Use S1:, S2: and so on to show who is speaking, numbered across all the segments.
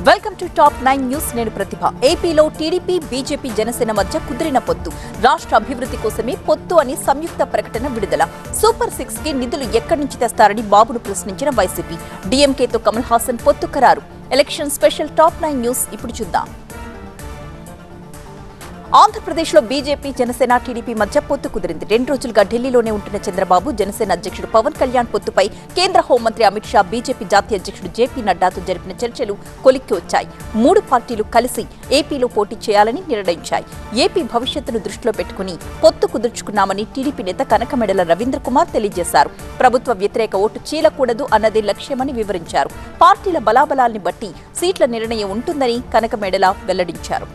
S1: Welcome to top 9 news. నేను ప్రతిభ. ఏపీలో TDP, BJP, Janasena మధ్య కుదిరిన పొత్తు. రాష్ట్ర అభివృద్ధి కోసమే పొత్తు అని సంయుక్త ప్రకటన విడుదల. సూపర్ 6 కి నిధులు ఎక్కడి నుంచి తెస్తారని బాబును ప్రశ్నించిన వైసీపీ. డీఎంకేతో కమల్ హాసన్ పొత్తు ఖరారు. ఎలక్షన్ స్పెషల్ టాప్ 9 న్యూస్ ఇప్పుడు చూద్దాం. ఆంధ్రప్రదేశ్లో బీజేపీ, జనసేన, టీడీపీ మధ్య పొత్తు కుదిరింది. 2 రోజులుగా ఢిల్లీలోనే ఉంటున్న చంద్రబాబు, జనసేన అధ్యక్షుడు పవన్ కళ్యాణ్ పొత్తుపై కేంద్ర హోంమంత్రి అమిత్ షా, బీజేపీ జాతీయ అధ్యక్షుడు జేపీ నడ్డాతో జరిపిన చర్చలు కొలిక్కి వచ్చాయి. 3 పార్టీలు కలిసి ఏపీలో పోటీ చేయాలని నిర్ణయించాయి. ఏపీ భవిష్యత్తును దృష్టిలో పెట్టుకుని పొత్తు కుదుర్చుకున్నామని టీడీపీ నేత కనకమెడల రవీంద్ర కుమార్ తెలియజేశారు. ప్రభుత్వ వ్యతిరేక ఓటు చీలకూడదు అన్నదే లక్ష్యమని వివరించారు. పార్టీల బలాబలాల్ని బట్టి సీట్ల నిర్ణయం ఉంటుందని కనకమెడల వెల్లడించారు.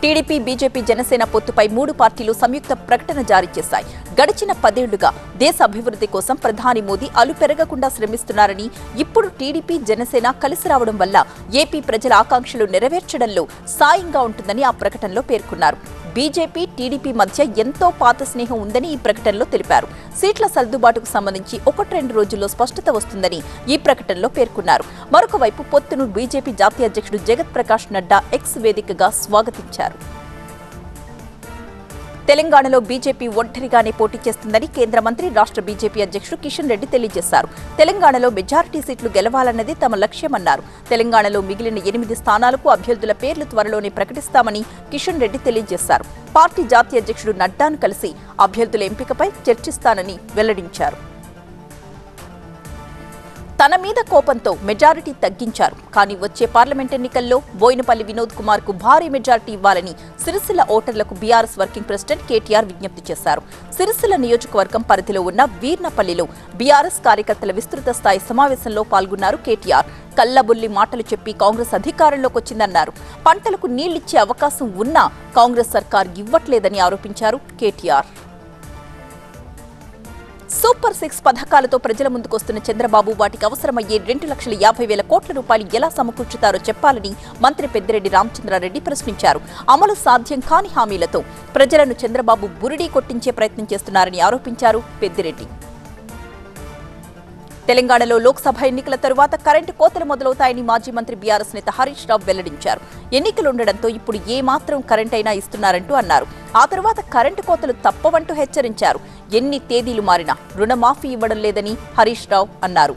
S1: టీడీపీ, బీజేపీ, జనసేన పొత్తుపై 3 పార్టీలు సంయుక్త ప్రకటన జారీ చేశాయి. గడిచిన 10 ఏళ్లుగా దేశ అభివృద్ధి కోసం ప్రధాని మోదీ అలుపెరగకుండా శ్రమిస్తున్నారని, ఇప్పుడు టీడీపీ, జనసేన కలిసి రావడం వల్ల ఏపీ ప్రజల ఆకాంక్షలు నెరవేర్చడంలో సాయంగా ఉంటుందని ఆ ప్రకటనలో పేర్కొన్నారు. బీజేపీ, టీడీపీ మధ్య ఎంతో పాత స్నేహం ఉందని ఈ ప్రకటనలో తెలిపారు. సీట్ల సర్దుబాటుకు సంబంధించి 1-2 రోజుల్లో స్పష్టత వస్తుందని ఈ ప్రకటనలో పేర్కొన్నారు. మరొక వైపు పొత్తును బీజేపీ జాతీయ అధ్యక్షుడు జగత్ ప్రకాష్ నడ్డా ఎక్స్ వేదికగా స్వాగతించారు. తెలంగాణలో బీజేపీ ఒంటరిగానే పోటీ చేస్తుందని కేంద్ర మంత్రి, రాష్ట్ర బీజేపీ అధ్యక్షుడు కిషన్ రెడ్డి తెలియజేశారు. తెలంగాణలో మెజారిటీ సీట్లు గెలవాలన్నది తమ లక్ష్యమన్నారు. తెలంగాణలో మిగిలిన 8 స్థానాలకు అభ్యర్థుల పేర్లు త్వరలోనే ప్రకటిస్తామని కిషన్ రెడ్డి తెలియజేశారు. పార్టీ జాతీయ అధ్యక్షుడు నడ్డాను కలిసి అభ్యర్థుల ఎంపికపై చర్చిస్తానని వెల్లడించారు. తన మీద కోపంతో మెజారిటీ తగ్గించారు. కానీ వచ్చే పార్లమెంట్ ఎన్నికల్లో బోయినపల్లి వినోద్ కుమార్ కు భారీ మెజారిటీ ఇవ్వాలని సిరిసిల్ల ఓటర్లకు బీఆర్ఎస్ వర్కింగ్ ప్రెసిడెంట్ కేటీఆర్ విజ్ఞప్తి చేశారు. సిరిసిల్ల నియోజకవర్గం పరిధిలో ఉన్న వీర్నపల్లిలో బీఆర్ఎస్ కార్యకర్తల విస్తృత స్థాయి సమావేశంలో పాల్గొన్నారు కేటీఆర్. కల్లబుల్లి మాటలు చెప్పి కాంగ్రెస్ అధికారంలోకి వచ్చిందన్నారు. పంటలకు నీళ్లిచ్చే అవకాశం ఉన్నా కాంగ్రెస్ సర్కార్ ఇవ్వట్లేదని ఆరోపించారు కేటీఆర్. సూపర్ 6 పథకాలతో ప్రజల ముందుకొస్తున్న చంద్రబాబు వాటికి అవసరమయ్యే 2,50,000 కోట్ల రూపాయలు ఎలా సమకూర్చుతారో చెప్పాలని మంత్రి పెద్దిరెడ్డి రామచంద్రారెడ్డి ప్రశ్నించారు. అమలు సాధ్యం కాని హామీలతో ప్రజలను చంద్రబాబు బురిడీ కొట్టించే ప్రయత్నం చేస్తున్నారని ఆరోపించారు పెద్దిరెడ్డి. తెలంగాణలో లోక్సభ ఎన్నికల తరువాత కరెంటు కోతలు మొదలవుతాయని మాజీ మంత్రి బీఆర్ఎస్ నేత హరీష్ రావు వెల్లడించారు. ఎన్నికలుండడంతో ఇప్పుడు ఏమాత్రం కరెంట్ అయినా ఇస్తున్నారంటూ అన్నారు. ఆ తరువాత కరెంటు కోతలు తప్పవంటూ హెచ్చరించారు. ఎన్ని తేదీలు మారినా రుణమాఫీ ఇవ్వడం లేదని హరీష్ రావు అన్నారు.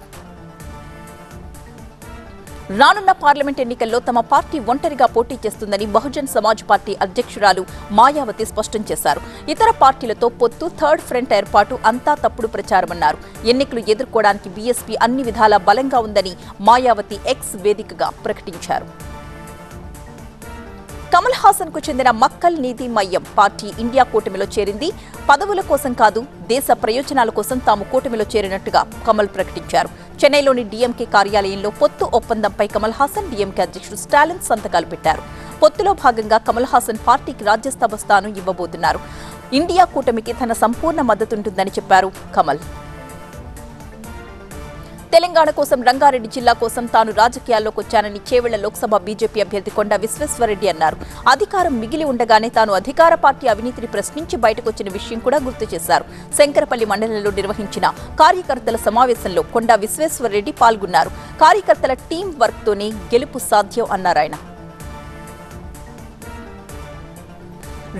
S1: రానున్న పార్లమెంట్ ఎన్నికల్లో తమ పార్టీ ఒంటరిగా పోటీ చేస్తుందని బహుజన్ సమాజ్ పార్టీ అధ్యక్షురాలు మాయావతి స్పష్టం చేశారు. ఇతర పార్టీలతో పొత్తు, థర్డ్ ఫ్రంట్ ఏర్పాటు అంతా తప్పుడు ప్రచారమన్నారు. ఎన్నికలు ఎదుర్కోవడానికి బీఎస్పీ అన్ని విధాలా బలంగా ఉందని మాయావతి ఎక్స్ వేదికగా ప్రకటించారు. కమల్ హాసన్ కు చెందిన మక్కల్ నీతి మయ్యం పార్టీ ఇండియా కూటమిలో చేరింది. పదవుల కోసం కాదు, దేశ ప్రయోజనాల కోసం తాము కూటమిలో చేరినట్టుగా కమల్ ప్రకటించారు. చెన్నైలోని డీఎంకే కార్యాలయంలో పొత్తు ఒప్పందంపై కమల్ హాసన్, డీఎంకే అధ్యక్షుడు స్టాలిన్ సంతకాలు పెట్టారు. పొత్తులో భాగంగా కమల్ హాసన్ పార్టీకి రాజ్యసభ స్థానం ఇవ్వబోతున్నారు. ఇండియా కూటమికి తన సంపూర్ణ మద్దతుంటుందని చెప్పారు కమల్. తెలంగాణ కోసం, రంగారెడ్డి జిల్లా కోసం తాను రాజకీయాల్లోకి వచ్చానని చేవెళ్ల లోక్సభ బీజేపీ అభ్యర్థి కొండా విశ్వేశ్వరరెడ్డి అన్నారు. అధికారం మిగిలి ఉండగానే తాను అధికార పార్టీ అవినీతిని ప్రశ్నించి బయటకొచ్చిన విషయం కూడా గుర్తు చేశారు. శంకరపల్లి మండలంలో నిర్వహించిన కార్యకర్తల సమావేశంలో కొండా విశ్వేశ్వరరెడ్డి పాల్గొన్నారు. కార్యకర్తల టీం వర్క్ తోనే గెలుపు సాధ్యం అన్నారాయన.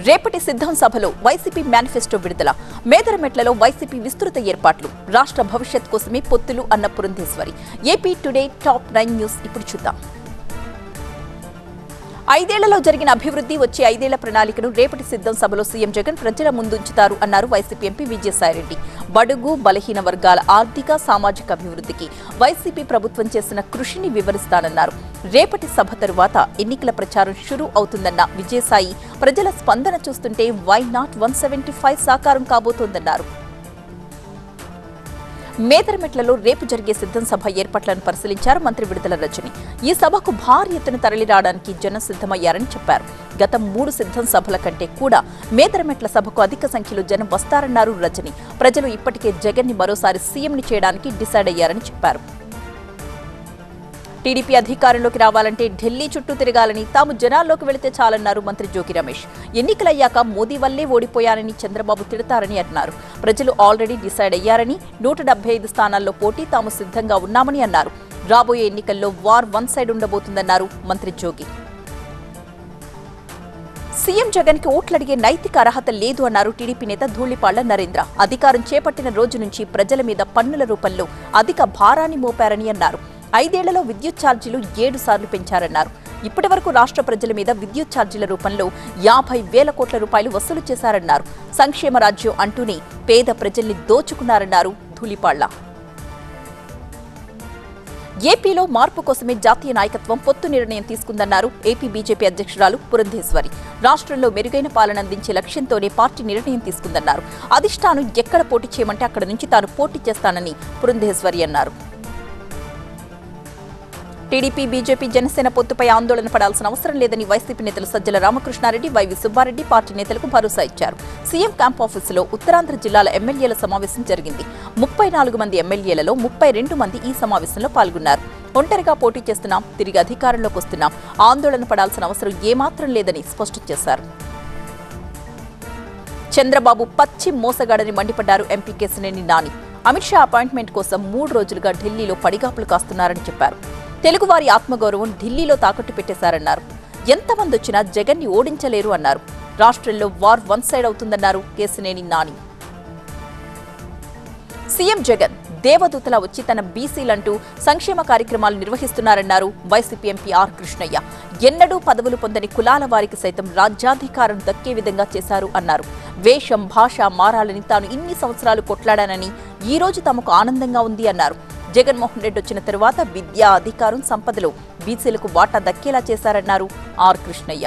S1: రేపటి సిద్ధం సభలో వైసీపీ మేనిఫెస్టో విడుదల. మేదరమెట్లలో వైసీపీ విస్తృత ఏర్పాట్లు. రాష్ట్ర భవిష్యత్ కోసమే పొత్తులు అన్న Purandeswari. AP today top 9 news ఇప్పుడు చూద్దాం. 5 ఏళ్లలో జరిగిన అభివృద్ధి, వచ్చే 5 ఏళ్ల ప్రణాళికను రేపటి సిద్ధం సభలో సీఎం జగన్ ప్రజల ముందుంచుతారు అన్నారు వైసీపీ ఎంపీ విజయసాయిరెడ్డి. బడుగు, బలహీన వర్గాల ఆర్థిక, సామాజిక అభివృద్ధికి వైసీపీ ప్రభుత్వం చేసిన కృషిని వివరిస్తానన్నారు. రేపటి సభ తరువాత ఎన్నికల ప్రచారం షురూ అవుతుందన్న విజయసాయి, ప్రజల స్పందన చూస్తుంటే వై నాట్ 175 సాకారం కాబోతోందన్నారు. మేదరమెట్లలో రేపు జరిగే సిద్ధం సభ ఏర్పాట్లను పరిశీలించారు మంత్రి విడుదల రజని. ఈ సభకు భారీ ఎత్తున తరలి రావడానికి జనం సిద్ధమయ్యారని చెప్పారు. గత 3 సిద్ధం సభల కంటే కూడా మేదరమెట్ల సభకు అధిక సంఖ్యలో జనం వస్తారన్నారు రజని. ప్రజలు ఇప్పటికే జగన్ ని మరోసారి సీఎంని చేయడానికి డిసైడ్ అయ్యారని చెప్పారు. టీడీపీ అధికారంలోకి రావాలంటే ఢిల్లీ చుట్టూ తిరగాలని, తాము జనాల్లోకి వెళితే చాలన్నారు మంత్రి జోగి రమేష్. ఎన్నికలయ్యాక మోదీ వల్లే ఓడిపోయారని చంద్రబాబు తిడతారని అన్నారు. ప్రజలు ఆల్రెడీ డిసైడ్ అయ్యారని, 175 స్థానాల్లో పోటీ తాము సిద్ధంగా ఉన్నామని అన్నారు. రాబోయే ఎన్నికల్లో వార్ వన్ సైడ్ ఉండబోతుందన్నారు మంత్రి జోగి. సీఎం జగన్ కి ఓట్లడిగే నైతిక అర్హత లేదు అన్నారు టీడీపీ నేత ధూళిపాళ్ల నరేంద్ర. అధికారం చేపట్టిన రోజు నుంచి ప్రజల మీద పన్నుల రూపంలో అధిక భారాన్ని మోపారని అన్నారు. 5 ఏళ్లలో విద్యుత్ ఛార్జీలు 7 సార్లు పెంచారన్నారు. ఇప్పటి వరకు రాష్ట్ర ప్రజల మీద విద్యుత్ ఛార్జీల రూపంలో 50,000 కోట్ల రూపాయలు వసూలు చేశారన్నారు. సంక్షేమ రాజ్యం అంటూనే పేద ప్రజల్ని దోచుకున్నారన్నారు ధూళిపాళ్ల. ఏపీలో మార్పు కోసమే జాతీయ నాయకత్వం పొత్తు నిర్ణయం తీసుకుందన్నారు ఏపీ బీజేపీ అధ్యక్షురాలు పురంధేశ్వరి. రాష్ట్రంలో మెరుగైన పాలన అందించే లక్ష్యంతోనే పార్టీ నిర్ణయం తీసుకుందన్నారు. అధిష్టానం ఎక్కడ పోటీ చేయమంటే అక్కడ నుంచి తాను పోటీ చేస్తానని పురంధేశ్వరి అన్నారు. టీడీపీ బీజేపీ జనసేన పొత్తుపై ఆందోళన పడాల్సిన అవసరం లేదని వైసీపీ నేతలు సజ్జల రామకృష్ణారెడ్డి, వైవి సుబ్బారెడ్డి పార్టీ నేతలకు భరోసా ఇచ్చారు. సీఎం క్యాంప్ ఆఫీసులో ఉత్తరాంధ్ర జిల్లాల ఎమ్మెల్యేల సమావేశం జరిగింది. 34 మంది ఎమ్మెల్యేలలో 32 మంది ఈ సమావేశంలో పాల్గొన్నారు. ఒంటరిగా పోటీ చేస్తున్నాం, తిరిగి అధికారంలోకి వస్తున్నాం, ఆందోళన పడాల్సిన అవసరం ఏమాత్రం లేదని స్పష్టం చేశారు. చంద్రబాబు పచ్చి మోసగాడని మండిపడ్డారు ఎంపీ కేశినేని నాని. అమిత్ షా అపాయింట్మెంట్ కోసం 3 రోజులుగా ఢిల్లీలో పడిగాపులు కాస్తున్నారని చెప్పారు. తెలుగువారి ఆత్మగౌరవం ఢిల్లీలో తాకట్టు పెట్టేశారన్నారు. ఎంతమంది వచ్చినా జగన్ ని ఓడించలేరు అన్నారు. రాష్ట్రంలో వార్ వన్ సైడ్ అవుతుందన్నారు కేశినేని నాని. సీఎం జగన్ దేవదూతలా వచ్చి తన బీసీలంటూ సంక్షేమ కార్యక్రమాలు నిర్వహిస్తున్నారన్నారు వైసీపీ ఎంపీ ఆర్ కృష్ణయ్య. ఎన్నడూ పదవులు పొందని కులాల వారికి సైతం రాజ్యాధికారం దక్కే విధంగా చేశారు అన్నారు. వేషం భాష మారాలని తాను ఇన్ని సంవత్సరాలు కొట్లాడానని ఈ రోజు తమకు ఆనందంగా ఉంది అన్నారు. జగన్మోహన్ రెడ్డి వచ్చిన తరువాత విద్యా, అధికారం, సంపదలో బీసీలకు వాటా దక్కేలా చేశారన్నారు ఆర్ కృష్ణయ్య.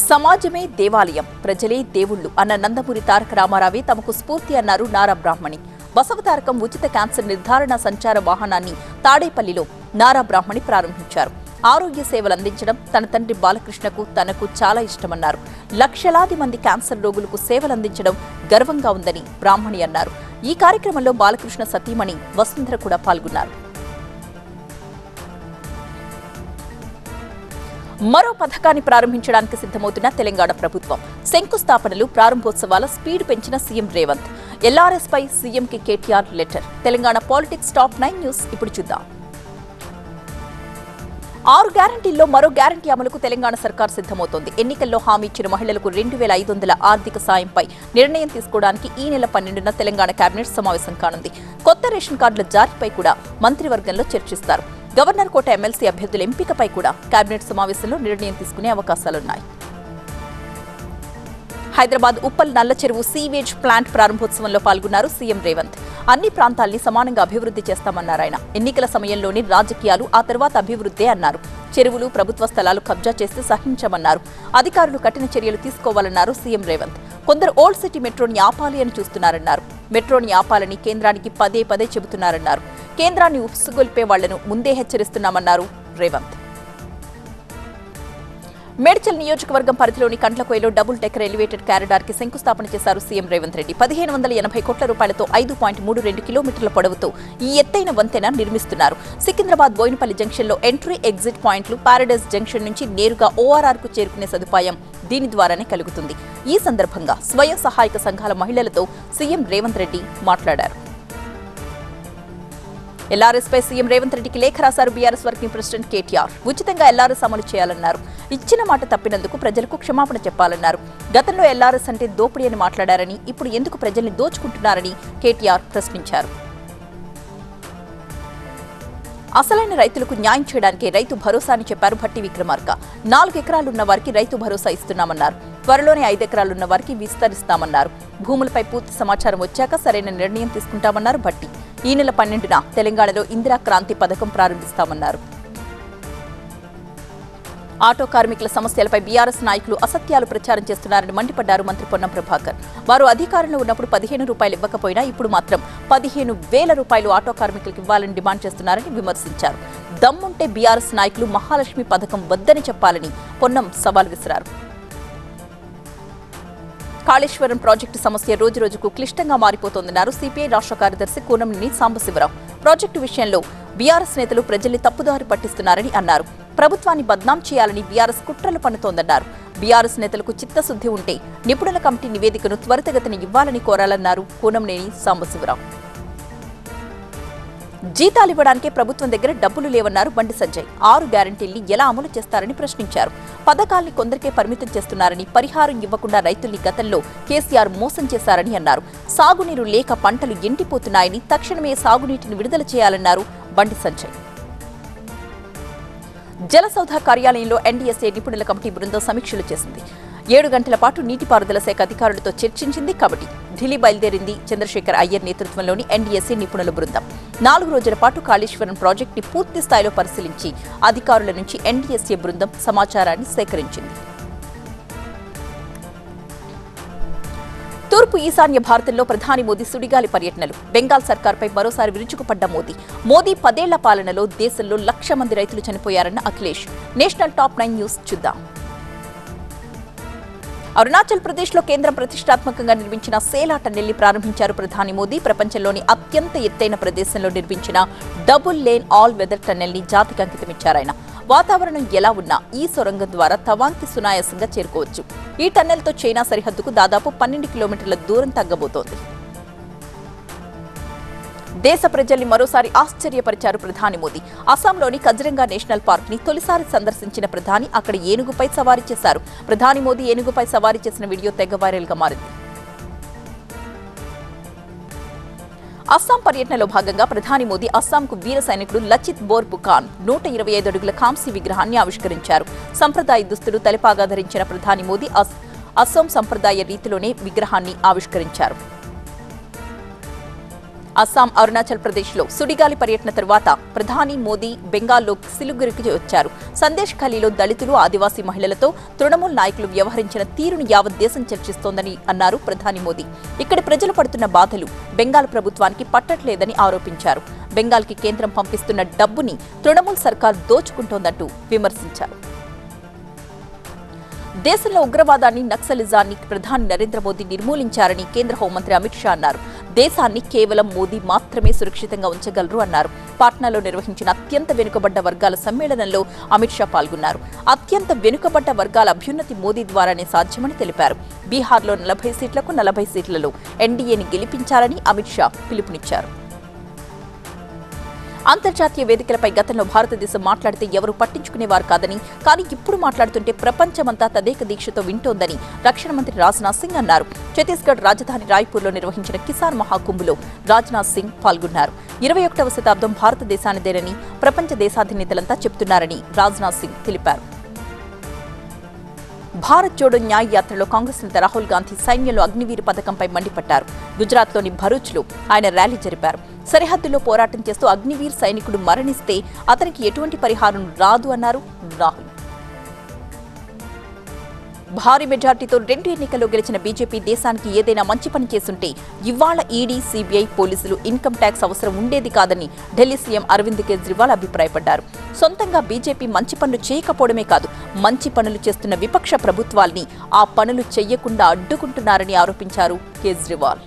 S1: సమాజమే దేవాలయం, ప్రజలే దేవుళ్లు అన్న నందమూరి తారక రామారావే తమకు స్ఫూర్తి అన్నారు నారా బ్రాహ్మణి. బసవతారకం ఉచిత క్యాన్సర్ నిర్ధారణ సంచార వాహనాన్ని తాడేపల్లిలో నారా బ్రాహ్మణి ప్రారంభించారు. ఆరోగ్య సేవలు అందించడం తన తండ్రి బాలకృష్ణకు తనకు చాలా ఇష్టమన్నారు. లక్షలాది మంది క్యాన్సర్ రోగులకు సేవలు అందించడం గర్వంగా ఉందని బ్రాహ్మణి అన్నారు. ఈ కార్యక్రమంలో బాలకృష్ణ సతీమణి వసుంధర కూడా పాల్గొన్నారు. మరో పథకాన్ని ప్రారంభించడానికి సిద్ధమవుతున్న తెలంగాణ ప్రభుత్వం. శంకుస్థాపనలు, ప్రారంభోత్సవాల స్పీడ్ పెంచిన సీఎం రేవంత్. ఎల్ఆర్ఎస్ పై సీఎంకి KTR letter. Telangana politics top 9 news ఇప్పుడు చూద్దాం. 6 గ్యారంటీల్లో మరో గ్యారంటీ అమలుకు తెలంగాణ సర్కార్ సిద్ధమవుతోంది. ఎన్నికల్లో హామీ ఇచ్చిన మహిళలకు 2,500 ఆర్థిక సాయంపై నిర్ణయం తీసుకోవడానికి ఈ నెల 12న తెలంగాణ కేబినెట్ సమావేశం కానుంది. కొత్త రేషన్ కార్డుల జారీపై కూడా మంత్రివర్గంలో చర్చిస్తారు. గవర్నర్ కోట ఎమ్మెల్సీ అభ్యర్థుల ఎంపికపై కూడా కేబినెట్ సమావేశంలో నిర్ణయం తీసుకునే అవకాశాలున్నాయి. హైదరాబాద్ ఉప్పల్ నల్ల చెరువు సీవేజ్ ప్లాంట్ ప్రారంభోత్సవంలో పాల్గొన్నారు సీఎం రేవంత్. అన్ని ప్రాంతాల్ని సమానంగా అభివృద్ధి చేస్తామన్నారు ఆయన. ఎన్నికల సమయంలోని రాజకీయాలు, ఆ తర్వాత అభివృద్ధే అన్నారు. చెరువులు, ప్రభుత్వ స్థలాలు కబ్జా చేస్తే సహించమన్నారు. అధికారులు కఠిన చర్యలు తీసుకోవాలన్నారు సీఎం రేవంత్. కొందరు ఓల్డ్ సిటీ మెట్రోని ఆపాలి అని చూస్తున్నారన్నారు. మెట్రోని ఆపాలని కేంద్రానికి పదే పదే చెబుతున్నారన్నారు. కేంద్రాన్ని ఉసుగొల్పే వాళ్లను ముందే హెచ్చరిస్తున్నామన్నారు రేవంత్. మేడ్చల్ నియోజకవర్గం పరిధిలోని కండ్లకోయలో డబుల్ డెక్కర్ ఎలివేటెడ్ కారిడార్ కి శంకుస్థాపన చేశారు సీఎం రేవంత్ రెడ్డి. 1580 కోట్ల రూపాయలతో 5.32 కిలోమీటర్ల పొడవుతో ఈ ఎత్తైన వంతెన నిర్మిస్తున్నారు. సికింద్రాబాద్ బోయినపల్లి జంక్షన్ లో ఎంట్రీ, ఎగ్జిట్ పాయింట్లు, పారడైజ్ జంక్షన్ నుంచి నేరుగా ఓఆర్ఆర్ కు చేరుకునే సదుపాయం దీని ద్వారానే కలుగుతుంది. ఈ సందర్భంగా స్వయం సహాయక సంఘాల మహిళలతో సీఎం రేవంత్ రెడ్డి మాట్లాడారు. ఎల్ఆర్ఎస్ పై సీఎం రేవంత్ రెడ్డికి లేఖ రాశారు బీఆర్ఎస్ వర్కింగ్ ప్రెసిడెంట్ కేటీఆర్. ఉచితంగా ఎల్ఆర్ఎస్ అమలు చేయాలన్నారు. ఇచ్చిన మాట తప్పినందుకు ప్రజలకు క్షమాపణ చెప్పాలన్నారు. గతంలో ఎల్ఆర్ఎస్ అంటే దోపిడీ అని మాట్లాడారని, ఇప్పుడు ఎందుకు ప్రజల్ని దోచుకుంటున్నారని కేటీఆర్ ప్రశ్నించారు. అసలైన రైతులకు న్యాయం చేయడానికే రైతు భరోసా అని చెప్పారు భట్టి విక్రమార్క. 4 ఎకరాలున్న వారికి రైతు భరోసా ఇస్తున్నామన్నారు. త్వరలోనే 5 ఎకరాలున్న వారికి విస్తరిస్తామన్నారు. భూములపై పూర్తి సమాచారం వచ్చాక సరైన నిర్ణయం తీసుకుంటామన్నారు భట్టి. ఈ నెల 12న తెలంగాణలో ఇందిరా క్రాంతి పథకం ప్రారంభిస్తామన్నారు. ఆటో కార్మికుల సమస్యలపై బీఆర్ఎస్ నాయకులు అసత్యాలు ప్రచారం చేస్తున్నారని మండిపడ్డారు మంత్రి పొన్నం ప్రభాకర్. వారు అధికారంలో ఉన్నప్పుడు 15 రూపాయలు ఇవ్వకపోయినా ఇప్పుడు మాత్రం 15,000 రూపాయలు ఆటో కార్మికులకు ఇవ్వాలని డిమాండ్ చేస్తున్నారని విమర్శించారు. దమ్ముంటే బీఆర్ఎస్ నాయకులు మహాలక్ష్మి పథకం వద్దని చెప్పాలని పొన్నం సవాల్ విసిరారు. కాళేశ్వరం ప్రాజెక్టు సమస్య రోజురోజుకు క్లిష్టంగా మారిపోతోందన్నారు సిపిఐ రాష్ట్ర కార్యదర్శి కూనంనేని సాంబశివరావు. ప్రాజెక్టు విషయంలో బీఆర్ఎస్ నేతలు ప్రజల్ని తప్పుదారి పట్టిస్తున్నారని అన్నారు. ప్రభుత్వాన్ని బద్నాం చేయాలని బీఆర్ఎస్ కుట్రలు పన్నుతోందన్నారు. బీఆర్ఎస్ నేతలకు చిత్తశుద్ధి ఉంటే నిపుణుల కమిటీ నివేదికను త్వరితగతిన ఇవ్వాలని కోరాలన్నారు కూనంనేని సాంబశివరావు. జీతాలు ఇవ్వడానికే ప్రభుత్వం దగ్గర డబ్బులు లేవన్నారు బండి సంజయ్. 6 గ్యారంటీల్ని ఎలా అమలు చేస్తారని ప్రశ్నించారు. పథకాల్ని కొందరికే పరిమితం చేస్తున్నారని, పరిహారం ఇవ్వకుండా రైతుల్ని గతంలో కేసీఆర్ మోసం చేశారని అన్నారు. సాగునీరు లేక పంటలు ఎండిపోతున్నాయని, తక్షణమే సాగునీటిని విడుదల చేయాలన్నారు బండి సంజయ్. జలసౌధ కార్యాలయంలో ఎన్డీఎస్ఏ నిపుణుల కమిటీ బృందం సమీక్షలు చేసింది. 7 గంటల పాటు నీటిపారుదల శాఖ అధికారులతో చర్చించింది కమిటీ. ఢిల్లీ బయలుదేరింది చంద్రశేఖర్ అయ్యర్ నేతృత్వంలోని ఎన్డీఎస్ఏ నిపుణుల బృందం. 4 రోజుల పాటు కాళేశ్వరం ప్రాజెక్టుని పూర్తి స్థాయిలో పరిశీలించి అధికారుల నుంచి ఎన్డీఎస్ఏ బృందం సమాచారాన్ని సేకరించింది. తూర్పు ఈశాన్య భారతంలో ప్రధాని మోదీ సుడిగాలి పర్యటనలు. బెంగాల్ సర్కార్పై మరోసారి విరుచుకుపడ్డ మోదీ 10 ఏళ్ల పాలనలో దేశంలో 1,00,000 మంది రైతులు చనిపోయారన్న అఖిలేష్. నేషనల్ టాప్ 9 న్యూస్ చూద్దాం. అరుణాచల్ ప్రదేశ్లో కేంద్రం ప్రతిష్టాత్మకంగా నిర్మించిన సేలా టన్నెల్ని ప్రారంభించారు ప్రధాని మోదీ. ప్రపంచంలోని అత్యంత ఎత్తైన ప్రదేశంలో నిర్మించిన డబుల్ లేన్ ఆల్ వెదర్ టన్నెల్ని జాతికి అంకితమిచ్చారాయన. వాతావరణం ఎలా ఉన్నా ఈ సొరంగం ద్వారా తవాంగ్కి సునాయాసంగా చేరుకోవచ్చు. ఈ టన్నెల్తో చైనా సరిహద్దుకు దాదాపు 12 కిలోమీటర్ల దూరం తగ్గబోతోంది. దేశ ప్రజల్ని మరోసారి ఆశ్చర్యపరిచారు ప్రధాని మోదీ. అస్సాంలోని కజిరంగా నేషనల్ పార్క్ ని తొలిసారి సందర్శించిన ప్రధాని అక్కడ ఏనుగుపై సవారీ చేశారు. ప్రధాని మోదీ ఏనుగుపై సవారీ చేసిన వీడియో తెగ వైరల్ గా మారింది. అస్సాం పర్యటనలో భాగంగా ప్రధాని మోదీ అస్సాంకు వీర సైనికుడు లచిత్ బోర్ఫుకాన్ 125 అడుగుల కాంస్య విగ్రహాన్ని ఆవిష్కరించారు. సంప్రదాయ దుస్తులు, తలపాగా ధరించిన ప్రధాని మోదీ అస్సాం సంప్రదాయ రీతిలోనే విగ్రహాన్ని ఆవిష్కరించారు. అస్సాం, అరుణాచల్ ప్రదేశ్లో సుడిగాలి పర్యటన తరువాత ప్రధాని మోదీ బెంగాల్లో సిలిగురికి వచ్చారు. సందేశ్ ఖలీలో దళితులు, ఆదివాసీ మహిళలతో తృణమూల్ నాయకులు వ్యవహరించిన తీరును యావత్ దేశం చర్చిస్తోందని అన్నారు ప్రధాని మోదీ. ఇక్కడి ప్రజలు పడుతున్న బాధలు బెంగాల్ ప్రభుత్వానికి పట్టట్లేదని ఆరోపించారు. బెంగాల్కి కేంద్రం పంపిస్తున్న డబ్బుని తృణమూల్ సర్కార్ దోచుకుంటోందంటూ విమర్శించారు. దేశంలో ఉగ్రవాదాన్ని, నక్సలిజాన్ని ప్రధాని నరేంద్ర మోదీ నిర్మూలించారని కేంద్ర హోంమంత్రి అమిత్ షా అన్నారు. దేశాన్ని కేవలం మోదీ మాత్రమే సురక్షితంగా ఉంచగలరు అన్నారు. పాట్నాలో నిర్వహించిన అత్యంత వెనుకబడ్డ వర్గాల సమ్మేళనంలో అమిత్ షా పాల్గొన్నారు. అత్యంత వెనుకబడ్డ వర్గాల అభ్యున్నతి మోదీ ద్వారానే సాధ్యమని తెలిపారు. బీహార్లో 40 సీట్లకు 40 సీట్లలో ఎన్డీఏని గెలిపించాలని అమిత్ షా పిలుపునిచ్చారు. అంతర్జాతీయ వేదికలపై గతంలో భారతదేశం మాట్లాడితే ఎవరూ పట్టించుకునేవారు కాదని, కానీ ఇప్పుడు మాట్లాడుతుంటే ప్రపంచమంతా తదేక దీక్షతో వింటోందని రక్షణ మంత్రి రాజ్నాథ్ సింగ్ అన్నారు. ఛత్తీస్గఢ్ రాజధాని రాయ్పూర్లో నిర్వహించిన కిసాన్ మహాకుంభ్లో రాజ్నాథ్ సింగ్ పాల్గొన్నారు. 21వ శతాబ్దం భారతదేశానిదేనని ప్రపంచ దేశాధినేతలంతా చెబుతున్నారని రాజ్నాథ్ సింగ్ తెలిపారు. భారత్ జోడో న్యాయ్ యాత్రలో కాంగ్రెస్ నేత రాహుల్ గాంధీ సైన్యంలో అగ్నివీర్ పథకంపై మండిపడ్డారు. గుజరాత్లోని భరూచ్లో ఆయన ర్యాలీ జరిపారు. సరిహద్దులో పోరాటం చేస్తూ అగ్నివీర్ సైనికుడు మరణిస్తే అతనికి ఎటువంటి పరిహారం రాదు అన్నారు రాహుల్. భారీ మెజార్టీతో 2 ఎన్నికల్లో గెలిచిన బీజేపీ దేశానికి ఏదైనా మంచి పని చేసుంటే ఇవాళ ఈడీ, సీబీఐ, పోలీసులు, ఇన్కమ్ ట్యాక్స్ అవసరం ఉండేది కాదని ఢిల్లీ సీఎం అరవింద్ కేజ్రీవాల్ అభిప్రాయపడ్డారు. సొంతంగా బీజేపీ మంచి పనులు చేయకపోవడమే కాదు, మంచి పనులు చేస్తున్న విపక్ష ప్రభుత్వాల్ని ఆ పనులు చెయ్యకుండా అడ్డుకుంటున్నారని ఆరోపించారు కేజ్రీవాల్.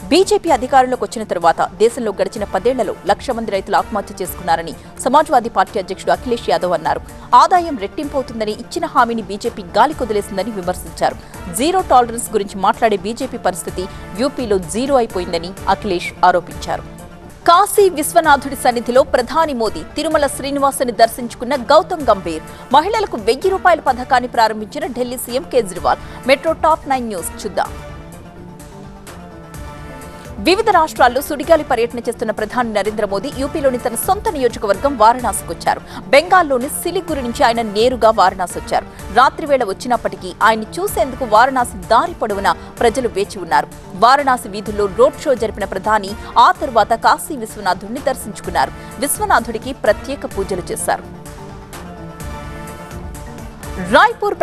S1: బీజేపీ అధికారంలోకి వచ్చిన తరువాత దేశంలో గడిచిన 10 ఏళ్లలో 1,00,000 మంది రైతులు ఆత్మహత్య చేసుకున్నారని సమాజ్వాదీ పార్టీ అధ్యక్షుడు అఖిలేష్ యాదవ్ అన్నారు. ఆదాయం రెట్టింపవుతుందని ఇచ్చిన హామీని బీజేపీ గాలి కొదిలేసిందని విమర్శించారు. జీరో టాలరెన్స్ గురించి మాట్లాడే బీజేపీ పరిస్థితి యూపీలో జీరో అయిపోయిందని అఖిలేష్ ఆరోపించారు. కాశీ విశ్వనాథుడి సన్నిధిలో ప్రధాని మోదీ తిరుమల శ్రీనివాసుని దర్శించుకున్న గౌతమ్ గంభీర్. మహిళలకు ₹1000 పథకాన్ని ప్రారంభించిన Delhi CM Kejriwal. Metro top 9 news చూద్దాం. వివిధ రాష్ట్రాల్లో సుడిగాలి పర్యటన చేస్తున్న ప్రధాని నరేంద్ర మోదీ యూపీలోని తన సొంత నియోజకవర్గం వారణాసికి వచ్చారు. బెంగాల్లోని సిలిగురి నుంచి ఆయన నేరుగా వారణాసి వచ్చారు. రాత్రివేళ వచ్చినప్పటికీ ఆయన్ని చూసేందుకు వారణాసి దారి పొడవునా ప్రజలు వేచి ఉన్నారు. వారణాసి వీధుల్లో రోడ్ షో జరిపిన ప్రధాని ఆ తరువాత కాశీ విశ్వనాథుడిని దర్శించుకున్నారు. విశ్వనాథుడికి ప్రత్యేక పూజలు చేశారు. రాయ్పూర్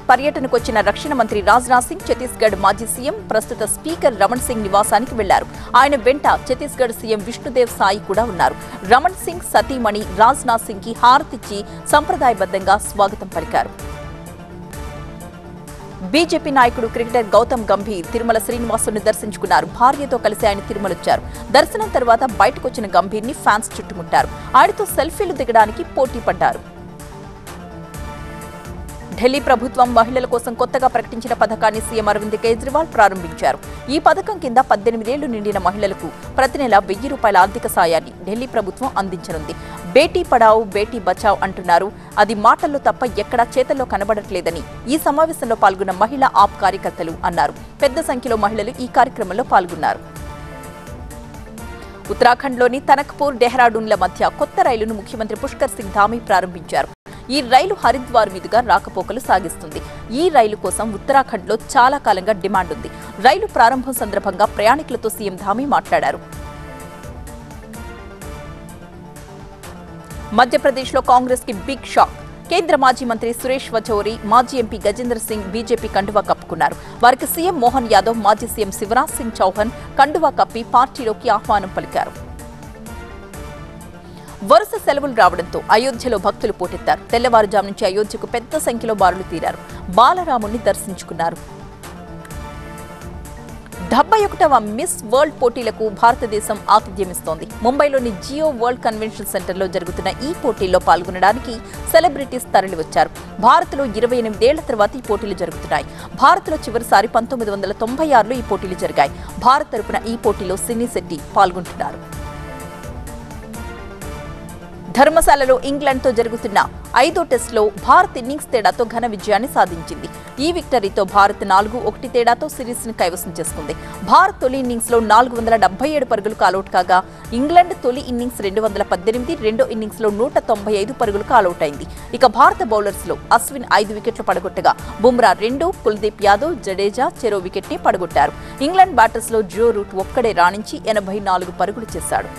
S1: పర్యటనకు వచ్చిన రక్షణ మంత్రి రాజ్నాథ్ సింగ్ ఛత్తీస్గఢ్ మాజీ సీఎం, ప్రస్తుత స్పీకర్ రమణ్ సింగ్ నివాసానికి వెళ్లారు. ఆయన వెంట ఛత్తీస్గఢ్ సీఎం విష్ణుదేవ్ సాయి కూడా ఉన్నారు. రమణ్ సింగ్ సతీమణి రాజ్నాథ్ సింగ్ కి హారతిచ్చి సంప్రదాయబద్ధంగా స్వాగతం పలికారు. బీజేపీ నాయకుడు క్రికెటర్ గౌతమ్ గంభీర్ తిరుమల శ్రీనివాసుని దర్శించుకున్నారు. భార్యతో కలిసి ఆయన తిరుమలొచ్చారు. దర్శనం తర్వాత బయటకొచ్చిన గంభీర్ ని ఫ్యాన్స్ చుట్టుముట్టారు. ఆయనతో సెల్ఫీలు దిగడానికి పోటీ పడ్డారు. ఢిల్లీ ప్రభుత్వం మహిళల కోసం కొత్తగా ప్రకటించిన పథకాన్ని సీఎం అరవింద్ కేజ్రీవాల్ ప్రారంభించారు. ఈ పథకం కింద 18 ఏళ్లు నిండిన మహిళలకు ప్రతి నెల ₹1000 ఆర్థిక సాయాన్ని ఢిల్లీ ప్రభుత్వం అందించనుంది. బేటీ పడావో బేటీ బచావ్ అంటున్నారు. అది మాటల్లో తప్ప ఎక్కడా చేతల్లో కనబడట్లేదని ఈ సమావేశంలో పాల్గొన్న మహిళా ఆప్ కార్యకర్తలు అన్నారు. పెద్ద సంఖ్యలో మహిళలు ఈ కార్యక్రమంలో పాల్గొన్నారు. ఉత్తరాఖండ్లోని తనక్పూర్, డెహ్రాడూన్ల మధ్య కొత్త రైలును ముఖ్యమంత్రి పుష్కర్ సింగ్ ధామీ ప్రారంభించారు. ఈ రైలు హరిద్వార్ మీదుగా రాకపోకలు సాగిస్తుంది. ఈ రైలు కోసం ఉత్తరాఖండ్లో చాలా కాలంగా డిమాండ్ ఉంది. రైలు ప్రారంభం సందర్భంగా ప్రయాణికులతో సీఎం ధామీ మాట్లాడారు. మధ్యప్రదేశ్లో కాంగ్రెస్ కి బిగ్ షాక్. కేంద్ర మాజీ మంత్రి సురేష్ వచౌరి, మాజీ ఎంపీ గజేంద్ర సింగ్ బీజేపీ కండువా కప్పుకున్నారు. వారికి సీఎం మోహన్ యాదవ్, మాజీ సీఎం శివరాజ్ సింగ్ చౌహాన్ కండువా కప్పి పార్టీలోకి ఆహ్వానం పలికారు. వరుస సెలవులు రావడంతో అయోధ్యలో భక్తులు పోటెత్తారు. తెల్లవారుజాము నుంచి అయోధ్యకు పెద్ద సంఖ్యలో బారులు తీరారు. బాలరాముణ్ణి దర్శించుకున్నారు. 71వ మిస్ వరల్డ్ పోటీలకు భారతదేశం ఆతిథ్యమిస్తోంది. ముంబైలోని జియో వరల్డ్ కన్వెన్షన్ సెంటర్లో జరుగుతున్న ఈ పోటీల్లో పాల్గొనడానికి సెలబ్రిటీస్ తరలివచ్చారు. భారత్లో 28 ఏళ్ల తర్వాత ఈ పోటీలు జరుగుతున్నాయి. భారత్లో చివరిసారి 1996లో ఈ పోటీలు జరిగాయి. భారత్ తరపున ఈ పోటీలో సినీ శెట్టి పాల్గొంటున్నారు. ధర్మశాలలో ఇంగ్లాండ్తో జరుగుతున్న 5వ టెస్టులో భారత్ ఇన్నింగ్స్ తేడాతో ఘన విజయాన్ని సాధించింది. ఈ విక్టరీతో భారత్ 4-1 తేడాతో సిరీస్ను కైవసం చేసుకుంది. భారత్ తొలి ఇన్నింగ్స్లో 477 పరుగులకు ఆలౌట్ కాగా, ఇంగ్లాండ్ తొలి ఇన్నింగ్స్ 218, రెండో ఇన్నింగ్స్లో 195 పరుగులకు ఆలౌట్ అయింది. ఇక భారత బౌలర్స్లో అశ్విన్ 5 వికెట్లు పడగొట్టగా, బుమ్రా 2, కుల్దీప్ యాదవ్, జడేజా చెరో వికెట్ని పడగొట్టారు. ఇంగ్లాండ్ బ్యాటర్స్లో జో రూట్ ఒక్కడే రాణించి 84 పరుగులు చేశాడు.